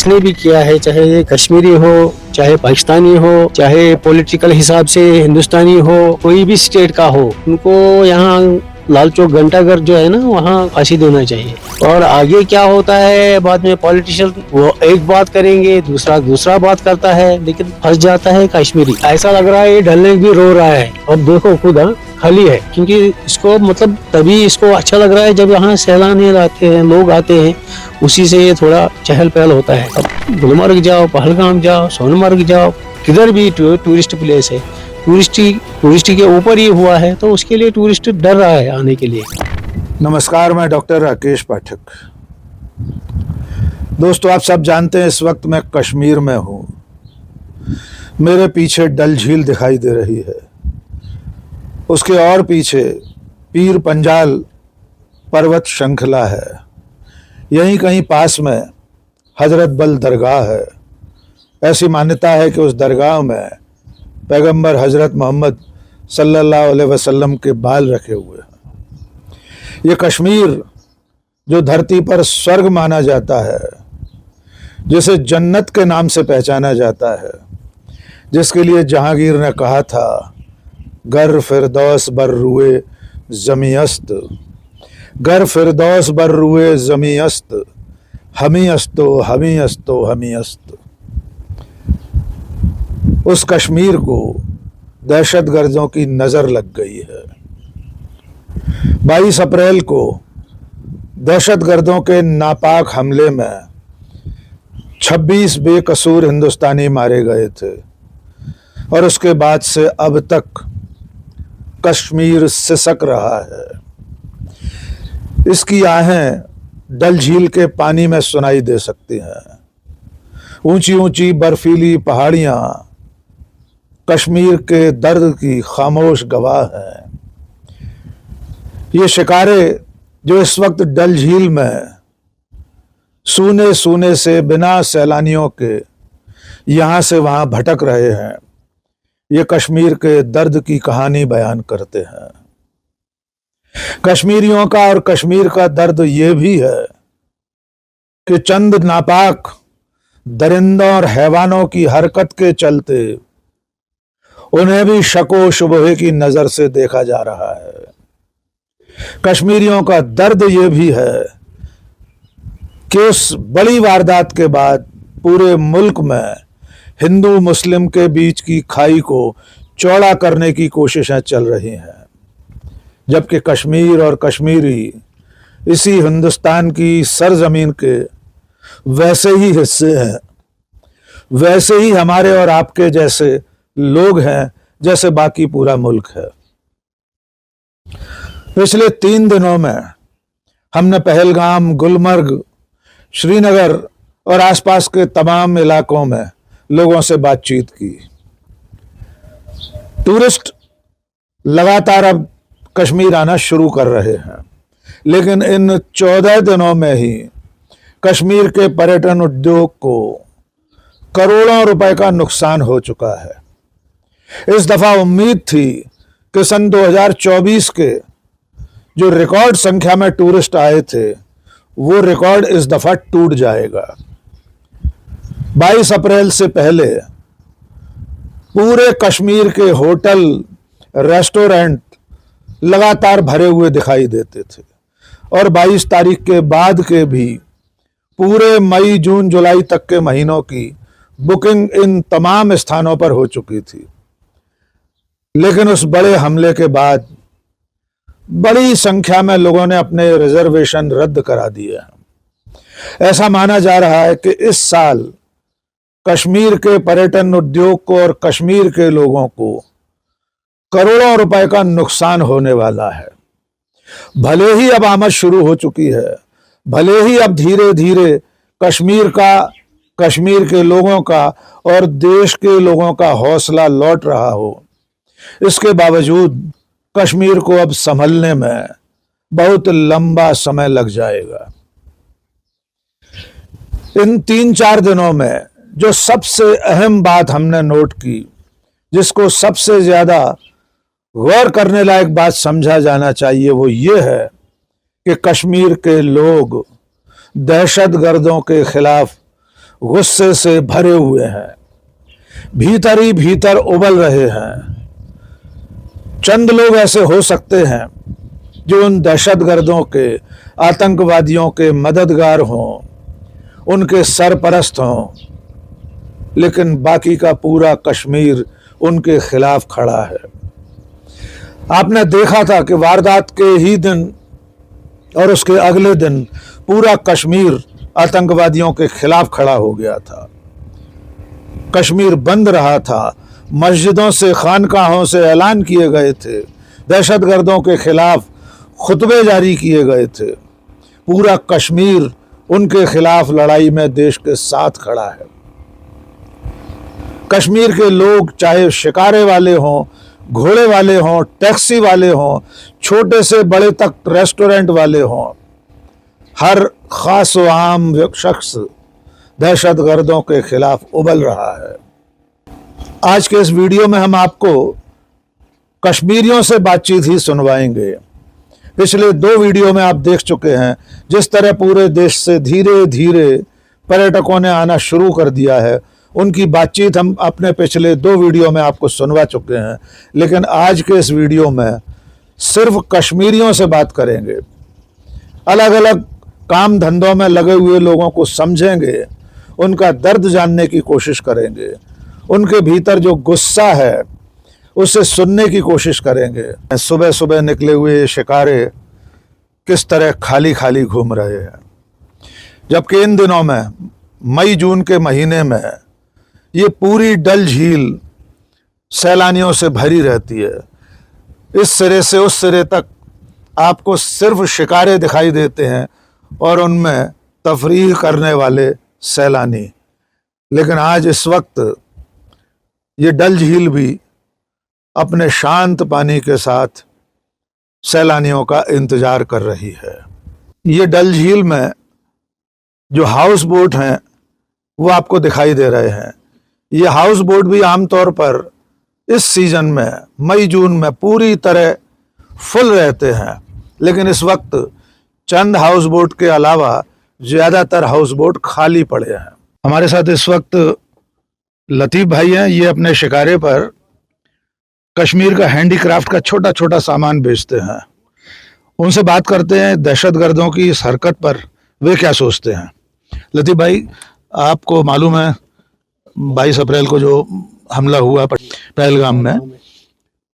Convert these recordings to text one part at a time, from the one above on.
जिसने भी किया है, चाहे ये कश्मीरी हो, चाहे पाकिस्तानी हो, चाहे पॉलिटिकल हिसाब से हिंदुस्तानी हो, कोई भी स्टेट का हो, उनको यहाँ लाल चौक घंटाघर जो है ना, वहाँ फांसी देना चाहिए। और आगे क्या होता है बाद में, पॉलिटिशियन वो एक बात करेंगे, दूसरा बात करता है, लेकिन फंस जाता है कश्मीरी। ऐसा लग रहा है ये डल लेक भी रो रहा है। अब देखो खुद खाली है, क्योंकि इसको मतलब तभी इसको अच्छा लग रहा है जब यहाँ सैलानी आते हैं, लोग आते हैं, उसी से ये थोड़ा चहल पहल होता है। अब गुलमर्ग जाओ, पहलगाम जाओ, सोनमर्ग जाओ, किधर भी टूरिस्ट प्लेस है, टूरिस्ट के ऊपर ही हुआ है, तो उसके लिए टूरिस्ट डर रहा है आने के लिए। नमस्कार, मैं डॉक्टर राकेश पाठक। दोस्तों, आप सब जानते हैं इस वक्त मैं कश्मीर में हूँ। मेरे पीछे डल झील दिखाई दे रही है, उसके और पीछे पीर पंजाल पर्वत श्रृंखला है। यहीं कहीं पास में हजरत बल दरगाह है। ऐसी मान्यता है कि उस दरगाह में पैगंबर हजरत मोहम्मद सल्लल्लाहु अलैहि वसल्लम के बाल रखे हुए हैं। ये कश्मीर जो धरती पर स्वर्ग माना जाता है, जिसे जन्नत के नाम से पहचाना जाता है, जिसके लिए जहांगीर ने कहा था गर फिरदौस बर रुए ज़मीअस्त, गर फिरदौस बर रुए ज़मीअस्त, हमी अस्तो हमी अस्तो हमी अस्त। उस कश्मीर को दहशतगर्दों की नज़र लग गई है। 22 अप्रैल को दहशतगर्दों के नापाक हमले में 26 बेकसूर हिंदुस्तानी मारे गए थे, और उसके बाद से अब तक कश्मीर सिसक रहा है। इसकी आहें डल झील के पानी में सुनाई दे सकती हैं। ऊंची ऊंची बर्फीली पहाड़ियां कश्मीर के दर्द की खामोश गवाह हैं। ये शिकारे जो इस वक्त डल झील में सूने सूने से बिना सैलानियों के यहाँ से वहाँ भटक रहे हैं, ये कश्मीर के दर्द की कहानी बयान करते हैं। कश्मीरियों का और कश्मीर का दर्द ये भी है कि चंद नापाक दरिंदों और हैवानों की हरकत के चलते उन्हें भी शको शुबहे की नजर से देखा जा रहा है। कश्मीरियों का दर्द ये भी है कि उस बड़ी वारदात के बाद पूरे मुल्क में हिंदू मुस्लिम के बीच की खाई को चौड़ा करने की कोशिशें चल रही हैं, जबकि कश्मीर और कश्मीरी इसी हिंदुस्तान की सरजमीन के वैसे ही हिस्से हैं, वैसे ही हमारे और आपके जैसे लोग हैं जैसे बाकी पूरा मुल्क है। पिछले 3 दिनों में हमने पहलगाम, गुलमर्ग, श्रीनगर और आसपास के तमाम इलाकों में लोगों से बातचीत की। टूरिस्ट लगातार अब कश्मीर आना शुरू कर रहे हैं, लेकिन इन 14 दिनों में ही कश्मीर के पर्यटन उद्योग को करोड़ों रुपए का नुकसान हो चुका है। इस दफा उम्मीद थी कि सन 2024 के जो रिकॉर्ड संख्या में टूरिस्ट आए थे, वो रिकॉर्ड इस दफा टूट जाएगा। 22 अप्रैल से पहले पूरे कश्मीर के होटल, रेस्टोरेंट लगातार भरे हुए दिखाई देते थे, और 22 तारीख के बाद के भी पूरे मई, जून, जुलाई तक के महीनों की बुकिंग इन तमाम स्थानों पर हो चुकी थी। लेकिन उस बड़े हमले के बाद बड़ी संख्या में लोगों ने अपने रिजर्वेशन रद्द करा दिए हैं। ऐसा माना जा रहा है कि इस साल कश्मीर के पर्यटन उद्योग को और कश्मीर के लोगों को करोड़ों रुपए का नुकसान होने वाला है। भले ही अब आमद शुरू हो चुकी है, भले ही अब धीरे धीरे कश्मीर के लोगों का और देश के लोगों का हौसला लौट रहा हो, इसके बावजूद कश्मीर को अब संभलने में बहुत लंबा समय लग जाएगा। इन 3-4 दिनों में जो सबसे अहम बात हमने नोट की, जिसको सबसे ज्यादा गौर करने लायक बात समझा जाना चाहिए, वो ये है कि कश्मीर के लोग दहशतगर्दों के खिलाफ गुस्से से भरे हुए हैं, भीतर ही भीतर उबल रहे हैं। चंद लोग ऐसे हो सकते हैं जो उन दहशतगर्दों के, आतंकवादियों के मददगार हों, उनके सरपरस्त हों, लेकिन बाकी का पूरा कश्मीर उनके खिलाफ खड़ा है। आपने देखा था कि वारदात के ही दिन और उसके अगले दिन पूरा कश्मीर आतंकवादियों के खिलाफ खड़ा हो गया था। कश्मीर बंद रहा था, मस्जिदों से, खानकाहों से ऐलान किए गए थे, दहशतगर्दों के खिलाफ खुतबे जारी किए गए थे। पूरा कश्मीर उनके खिलाफ लड़ाई में देश के साथ खड़ा है। कश्मीर के लोग, चाहे शिकारे वाले हों, घोड़े वाले हों, टैक्सी वाले हों, छोटे से बड़े तक रेस्टोरेंट वाले हों, हर खास व आम शख्स दहशतगर्दों के खिलाफ उबल रहा है। आज के इस वीडियो में हम आपको कश्मीरियों से बातचीत ही सुनवाएंगे। पिछले 2 वीडियो में आप देख चुके हैं जिस तरह पूरे देश से धीरे धीरे पर्यटकों ने आना शुरू कर दिया है। उनकी बातचीत हम अपने पिछले 2 वीडियो में आपको सुनवा चुके हैं, लेकिन आज के इस वीडियो में सिर्फ कश्मीरियों से बात करेंगे। अलग अलग काम धंधों में लगे हुए लोगों को समझेंगे, उनका दर्द जानने की कोशिश करेंगे, उनके भीतर जो गुस्सा है उसे सुनने की कोशिश करेंगे। सुबह सुबह निकले हुए ये शिकारे किस तरह खाली खाली घूम रहे हैं, जबकि इन दिनों में मई जून के महीने में ये पूरी डल झील सैलानियों से भरी रहती है। इस सिरे से उस सिरे तक आपको सिर्फ शिकारे दिखाई देते हैं और उनमें तफरीह करने वाले सैलानी। लेकिन आज इस वक्त ये डल झील भी अपने शांत पानी के साथ सैलानियों का इंतजार कर रही है। ये डल झील में जो हाउस बोट हैं वो आपको दिखाई दे रहे हैं। ये हाउस बोट भी आमतौर पर इस सीजन में, मई जून में, पूरी तरह फुल रहते हैं, लेकिन इस वक्त चंद हाउस बोट के अलावा ज़्यादातर हाउस बोट खाली पड़े हैं। हमारे साथ इस वक्त लतीफ़ भाई हैं। ये अपने शिकारे पर कश्मीर का हैंडीक्राफ्ट का छोटा छोटा सामान बेचते हैं। उनसे बात करते हैं दहशतगर्दों की इस हरकत पर वे क्या सोचते हैं। लतीफ़ भाई, आपको मालूम है 22 अप्रैल को जो हमला हुआ पहलगाम में,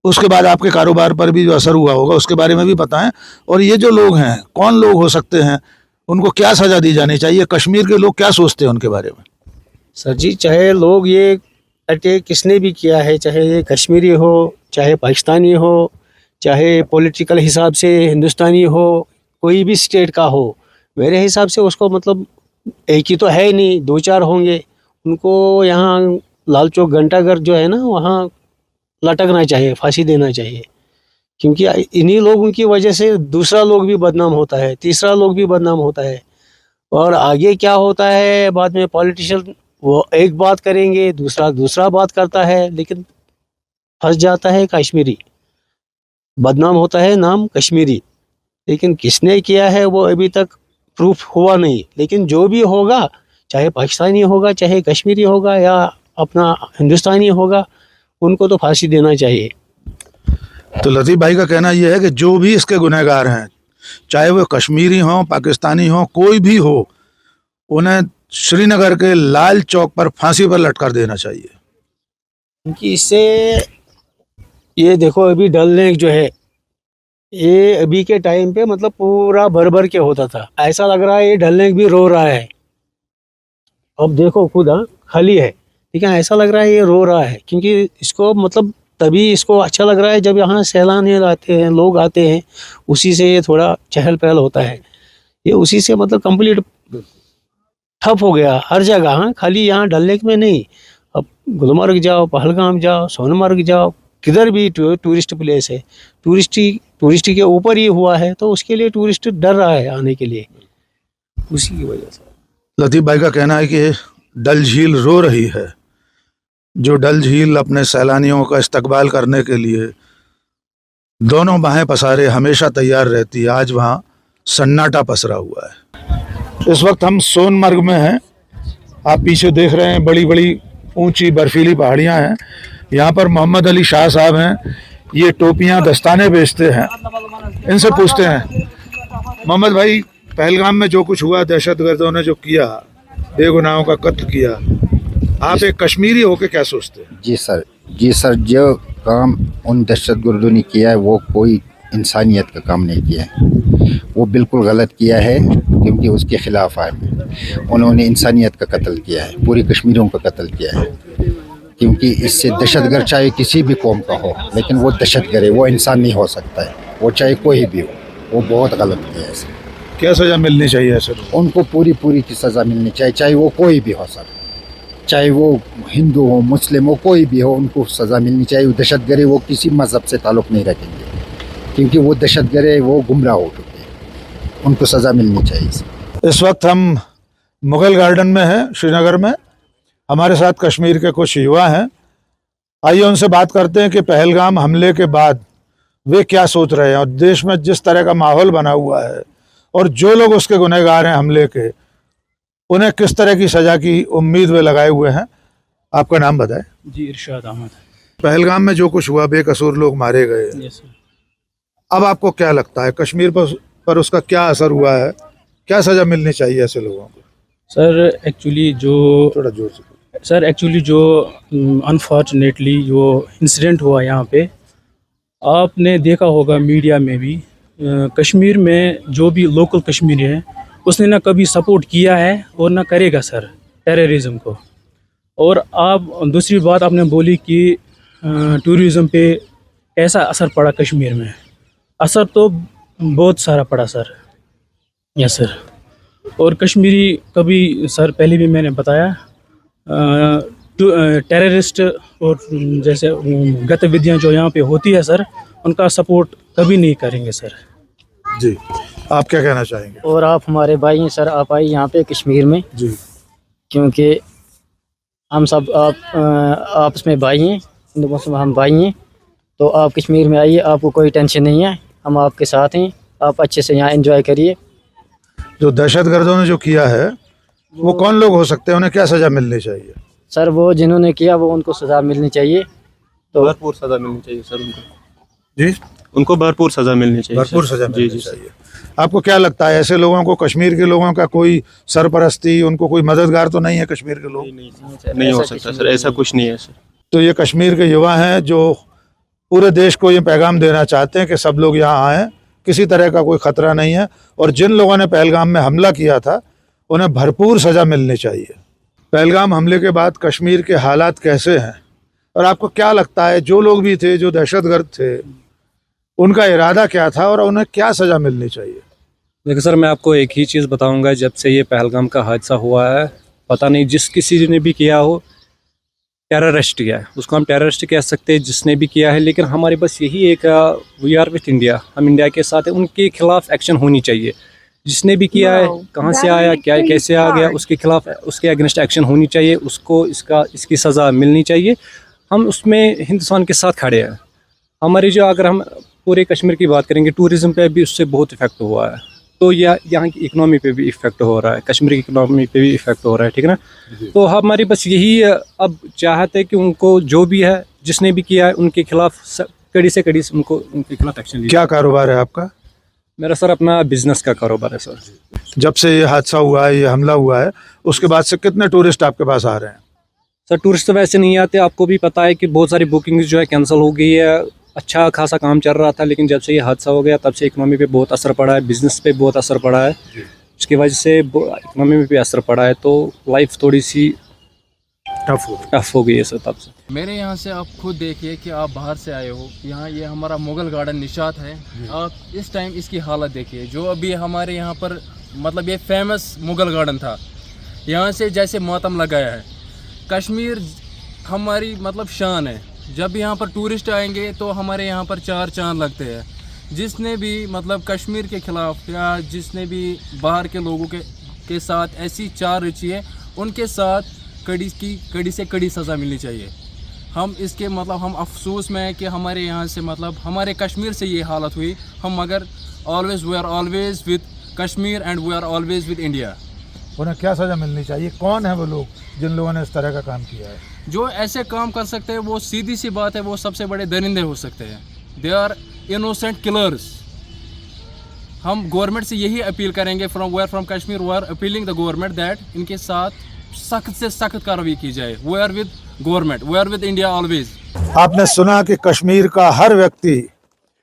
उसके बाद आपके कारोबार पर भी जो असर हुआ होगा उसके बारे में भी बताएं। और ये जो लोग हैं, कौन लोग हो सकते हैं, उनको क्या सज़ा दी जानी चाहिए, कश्मीर के लोग क्या सोचते हैं उनके बारे में? सर जी, चाहे लोग ये अटैक किसने भी किया है, चाहे ये कश्मीरी हो, चाहे पाकिस्तानी हो, चाहे पॉलिटिकल हिसाब से हिंदुस्तानी हो, कोई भी स्टेट का हो, मेरे हिसाब से उसको मतलब एक ही तो है ही नहीं, 2-4 होंगे। उनको यहाँ लाल चौक घंटाघर जो है ना, वहाँ लटकना चाहिए, फांसी देना चाहिए। क्योंकि इन्हीं लोगों की वजह से दूसरा लोग भी बदनाम होता है, तीसरा लोग भी बदनाम होता है। और आगे क्या होता है, बाद में पॉलिटिशियन वो एक बात करेंगे, दूसरा बात करता है, लेकिन फंस जाता है कश्मीरी, बदनाम होता है नाम कश्मीरी। लेकिन किसने किया है वो अभी तक प्रूफ हुआ नहीं। लेकिन जो भी होगा, चाहे पाकिस्तानी होगा, चाहे कश्मीरी होगा, या अपना हिंदुस्तानी होगा, उनको तो फांसी देना चाहिए। तो लतीफ़ भाई का कहना यह है कि जो भी इसके गुनहगार हैं, चाहे वो कश्मीरी हों, पाकिस्तानी हों, कोई भी हो, उन्हें श्रीनगर के लाल चौक पर फांसी पर लटका देना चाहिए। क्योंकि इससे ये देखो, अभी डल लेक जो है, ये अभी के टाइम पे मतलब पूरा भर भर के होता था। ऐसा लग रहा है ये डल लेक भी रो रहा है। अब देखो खुद, खाली है, ठीक है, ऐसा लग रहा है ये रो रहा है। क्योंकि इसको मतलब तभी इसको अच्छा लग रहा है जब यहाँ सैलानी आते हैं, लोग आते हैं, उसी से ये थोड़ा चहल पहल होता है। ये उसी से मतलब कंप्लीट ठप हो गया हर जगह। हाँ, खाली यहाँ डल लेक में नहीं, अब गुलमर्ग जाओ, पहलगाम जाओ, सोनमर्ग जाओ, किधर भी टूरिस्ट प्लेस है, टूरिस्ट के ऊपर ही हुआ है, तो उसके लिए टूरिस्ट डर रहा है आने के लिए, उसी की वजह से। लतीफ़ भाई का कहना है कि डल झील रो रही है। जो डल झील अपने सैलानियों का इस्तकबाल करने के लिए दोनों बाहें पसारे हमेशा तैयार रहती है, आज वहाँ सन्नाटा पसरा हुआ है। इस वक्त हम सोनमर्ग में हैं। आप पीछे देख रहे हैं बड़ी बड़ी ऊंची बर्फीली पहाड़ियां हैं। यहाँ पर मोहम्मद अली शाह साहब हैं, ये टोपियां दस्ताने बेचते हैं। इनसे पूछते हैं, मोहम्मद भाई, पहलगाम में जो कुछ हुआ, दहशतगर्दों ने जो किया, बेगुनाहों का कत्ल किया, आप एक कश्मीरी होकर क्या सोचते हैं? जी सर, जो काम उन दहशतगर्दों ने किया है वो कोई इंसानियत का काम नहीं किया है, वो बिल्कुल गलत किया है, क्योंकि उसके खिलाफ आए उन्होंने इंसानियत का कत्ल किया है, पूरी कश्मीरियों का कत्ल किया है। क्योंकि इससे दहशतगर्द चाहे किसी भी कौम का हो, लेकिन वो दहशतगर्द है, वो इंसान नहीं हो सकता है, वो चाहे कोई भी हो, वो बहुत गलत किया है। क्या सज़ा मिलनी चाहिए ऐसे लोगों उनको पूरी की सज़ा मिलनी चाहिए, चाहे वो कोई भी हो सर, चाहे वो हिंदू हो, मुस्लिम हो, कोई भी हो, उनको सज़ा मिलनी चाहिए। वो दहशतगर्द, वो किसी मज़हब से ताल्लुक़ नहीं रखेंगे, क्योंकि वो दहशतगर्द, वो गुमराह हो चुके हैं, उनको सज़ा मिलनी चाहिए। इस वक्त हम मुग़ल गार्डन में हैं, श्रीनगर में। हमारे साथ कश्मीर के कुछ युवा हैं। आइए उनसे बात करते हैं कि पहलगाम हमले के बाद वे क्या सोच रहे हैं, और देश में जिस तरह का माहौल बना हुआ है और जो लोग उसके गुनहगार हैं हमले के, उन्हें किस तरह की सज़ा की उम्मीद वे लगाए हुए हैं। आपका नाम बताएं। जी, इरशाद अहमद। पहलगाम में जो कुछ हुआ, बेकसूर लोग मारे गए, यस सर। अब आपको क्या लगता है कश्मीर पर उसका क्या असर हुआ है? क्या सज़ा मिलनी चाहिए ऐसे लोगों को? सर एक्चुअली जो अनफॉर्चुनेटली जो इंसिडेंट हुआ यहाँ पे, आपने देखा होगा मीडिया में भी, कश्मीर में जो भी लोकल कश्मीरी हैं उसने ना कभी सपोर्ट किया है और ना करेगा सर टेररिज्म को। और आप दूसरी बात आपने बोली कि टूरिज़म पे कैसा असर पड़ा कश्मीर में, असर तो बहुत सारा पड़ा सर। Yes sir. और कश्मीरी कभी सर, पहले भी मैंने बताया, टेररिस्ट और जैसे गतिविधियां जो यहाँ पे होती है सर, उनका सपोर्ट कभी नहीं करेंगे सर। जी, आप क्या कहना चाहेंगे? और आप हमारे भाई हैं सर, आप आइए यहाँ पे कश्मीर में, जी, क्योंकि हम सब आपस में भाई हैं, हिंदू मुस्लिम हम भाई हैं। तो आप कश्मीर में आइए, आपको कोई टेंशन नहीं है, हम आपके साथ हैं। आप अच्छे से यहाँ एंजॉय करिए। जो दहशतगर्दों ने जो किया है वो कौन लोग हो सकते हैं, उन्हें क्या सज़ा मिलनी चाहिए? सर वो जिन्होंने किया वो उनको सज़ा मिलनी चाहिए। तो भरपूर सज़ा मिलनी चाहिए सर उनको। जी, उनको भरपूर सज़ा मिलनी चाहिए। भरपूर सज़ा जी मिलनी जी चाहिए। आपको क्या लगता है, ऐसे लोगों को, कश्मीर के लोगों का कोई सरपरस्ती, उनको कोई मददगार तो नहीं है कश्मीर के लोग? नहीं हो सकता सर, ऐसा कुछ नहीं है सर। तो ये कश्मीर के युवा हैं जो पूरे देश को ये पैगाम देना चाहते हैं कि सब लोग यहाँ आएँ, किसी तरह का कोई ख़तरा नहीं है, और जिन लोगों ने पहलगाम में हमला किया था उन्हें भरपूर सज़ा मिलनी चाहिए। पहलगाम हमले के बाद कश्मीर के हालात कैसे हैं, और आपको क्या लगता है जो लोग भी थे, जो दहशतगर्द थे, उनका इरादा क्या था और उन्हें क्या सज़ा मिलनी चाहिए? देखिए सर, मैं आपको एक ही चीज़ बताऊंगा, जब से ये पहलगाम का हादसा हुआ है, पता नहीं जिस किसी ने भी किया हो, टेररिस्ट किया है, उसको हम टेररिस्ट कह सकते हैं, जिसने भी किया है। लेकिन हमारे बस यही एक, वी आर विथ इंडिया, हम इंडिया के साथ हैं, उनके खिलाफ एक्शन होनी चाहिए। जिसने भी किया है, कहाँ से आया, क्या कैसे आ गया, उसके खिलाफ, उसके अगेंस्ट एक्शन होनी चाहिए, उसको इसकी सज़ा मिलनी चाहिए। हम उसमें हिंदुस्तान के साथ खड़े हैं। हमारी जो, अगर हम पूरे कश्मीर की बात करेंगे, टूरिज़म पे भी उससे बहुत इफेक्ट हुआ है, तो यहाँ की इकनॉमी पे भी इफेक्ट हो रहा है, कश्मीर की इकनॉमी पे भी इफेक्ट हो रहा है, ठीक है ना। तो हमारी बस यही अब चाहते हैं कि उनको जो भी है, जिसने भी किया है, उनके खिलाफ कड़ी से कड़ी उनके खिलाफ एक्शन लिया। क्या कारोबार है आपका? मेरा सर अपना बिजनेस का कारोबार है सर। जब से ये हादसा हुआ है, ये हमला हुआ है, उसके बाद से कितने टूरिस्ट आपके पास आ रहे हैं? सर टूरिस्ट तो वैसे नहीं आते, आपको भी पता है कि बहुत सारी बुकिंग्स जो है कैंसिल हो गई है। अच्छा खासा काम चल रहा था, लेकिन जब से ये हादसा हो गया तब से इकनॉमी पे बहुत असर पड़ा है, बिज़नेस पे बहुत असर पड़ा है, इसकी वजह से इकनॉमी में भी असर पड़ा है। तो लाइफ थोड़ी सी टफ हो गई है सर तब से। मेरे यहाँ से आप खुद देखिए कि आप बाहर से आए हो, यहाँ ये हमारा मुग़ल गार्डन निशात है। आप इस टाइम इसकी हालत देखिए, जो अभी हमारे यहाँ पर मतलब ये फेमस मुग़ल गार्डन था, यहाँ से जैसे मातम लगाया है। कश्मीर हमारी मतलब शान है, जब यहाँ पर टूरिस्ट आएंगे तो हमारे यहाँ पर चार चांद लगते हैं। जिसने भी मतलब कश्मीर के ख़िलाफ़ या जिसने भी बाहर के लोगों के साथ ऐसी चार रची है, उनके साथ कड़ी से कड़ी सज़ा मिलनी चाहिए। हम इसके मतलब हम अफसोस में है कि हमारे यहाँ से मतलब हमारे कश्मीर से ये हालत हुई। हम मगर we are always with Kashmir and we are always with India. उन्हें क्या सज़ा मिलनी चाहिए? कौन है वो लोग जिन लोगों ने इस तरह का काम किया है? जो ऐसे काम कर सकते हैं वो सीधी सी बात है, वो सबसे बड़े दरिंदे हो सकते हैं। They are innocent killers. हम गवर्नमेंट से यही अपील करेंगे from Kashmir we are appealing the government that इनके साथ सख्त से सख्त कार्रवाई की जाए। We are with government, we are with India always. आपने सुना कि कश्मीर का हर व्यक्ति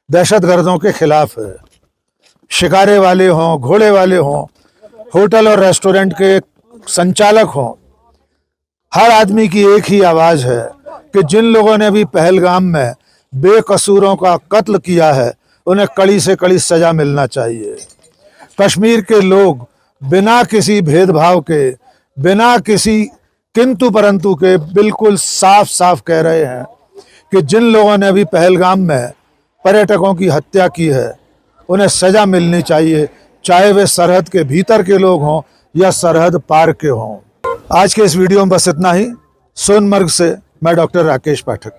दहशतगर्दों के खिलाफ है। शिकारे वाले हों, घोड़े वाले हों, होटल और रेस्टोरेंट के संचालक हों, हर आदमी की एक ही आवाज़ है कि जिन लोगों ने भी पहलगाम में बेकसूरों का कत्ल किया है उन्हें कड़ी से कड़ी सज़ा मिलना चाहिए। कश्मीर के लोग बिना किसी भेदभाव के, बिना किसी किंतु परंतु के बिल्कुल साफ साफ कह रहे हैं कि जिन लोगों ने भी पहलगाम में पर्यटकों की हत्या की है उन्हें सज़ा मिलनी चाहिए, चाहे वे सरहद के भीतर के लोग हों या सरहद पार के हों। आज के इस वीडियो में बस इतना ही। सोनमर्ग से मैं डॉक्टर राकेश पाठक।